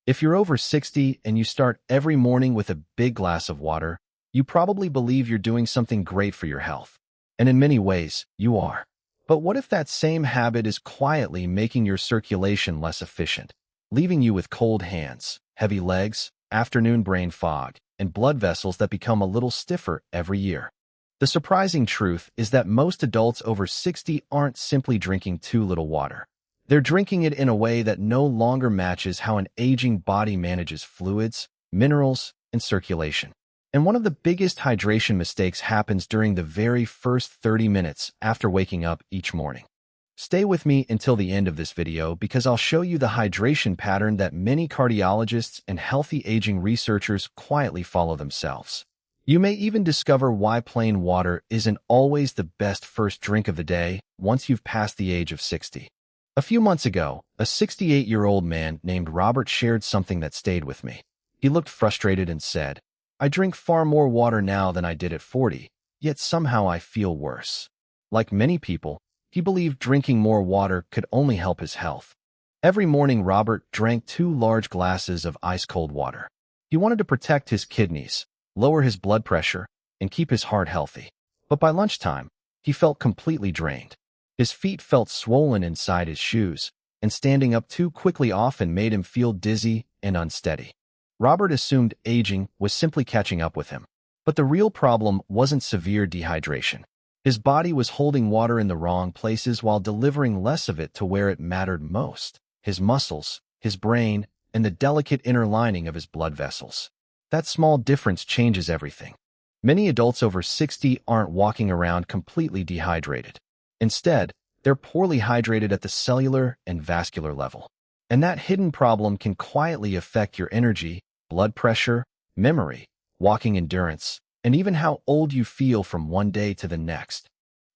If you're over 60 and you start every morning with a big glass of water, you probably believe you're doing something great for your health. And in many ways, you are. But what if that same habit is quietly making your circulation less efficient, leaving you with cold hands, heavy legs, afternoon brain fog, and blood vessels that become a little stiffer every year? The surprising truth is that most adults over 60 aren't simply drinking too little water. They're drinking it in a way that no longer matches how an aging body manages fluids, minerals, and circulation. And one of the biggest hydration mistakes happens during the very first 30 minutes after waking up each morning. Stay with me until the end of this video because I'll show you the hydration pattern that many cardiologists and healthy aging researchers quietly follow themselves. You may even discover why plain water isn't always the best first drink of the day once you've passed the age of 60. A few months ago, a 68-year-old man named Robert shared something that stayed with me. He looked frustrated and said, "I drink far more water now than I did at 40, yet somehow I feel worse." Like many people, he believed drinking more water could only help his health. Every morning, Robert drank 2 large glasses of ice-cold water. He wanted to protect his kidneys, lower his blood pressure, and keep his heart healthy. But by lunchtime, he felt completely drained. His feet felt swollen inside his shoes, and standing up too quickly often made him feel dizzy and unsteady. Robert assumed aging was simply catching up with him. But the real problem wasn't severe dehydration. His body was holding water in the wrong places while delivering less of it to where it mattered most: his muscles, his brain, and the delicate inner lining of his blood vessels. That small difference changes everything. Many adults over 60 aren't walking around completely dehydrated. Instead, they're poorly hydrated at the cellular and vascular level. And that hidden problem can quietly affect your energy, blood pressure, memory, walking endurance, and even how old you feel from one day to the next.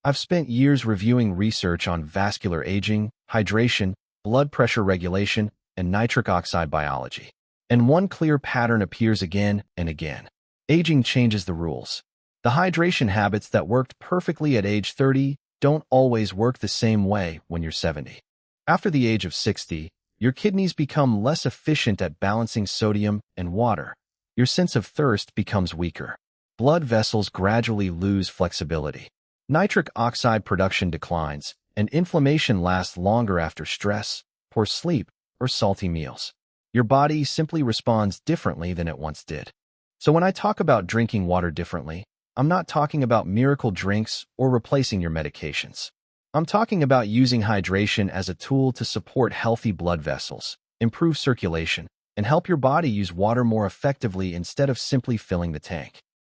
I've spent years reviewing research on vascular aging, hydration, blood pressure regulation, and nitric oxide biology. And one clear pattern appears again and again. Aging changes the rules. The hydration habits that worked perfectly at age 30 don't always work the same way when you're 70. After the age of 60, your kidneys become less efficient at balancing sodium and water. Your sense of thirst becomes weaker. Blood vessels gradually lose flexibility. Nitric oxide production declines, and inflammation lasts longer after stress, poor sleep, or salty meals. Your body simply responds differently than it once did. So when I talk about drinking water differently, I'm not talking about miracle drinks or replacing your medications. I'm talking about using hydration as a tool to support healthy blood vessels, improve circulation, and help your body use water more effectively instead of simply filling the tank.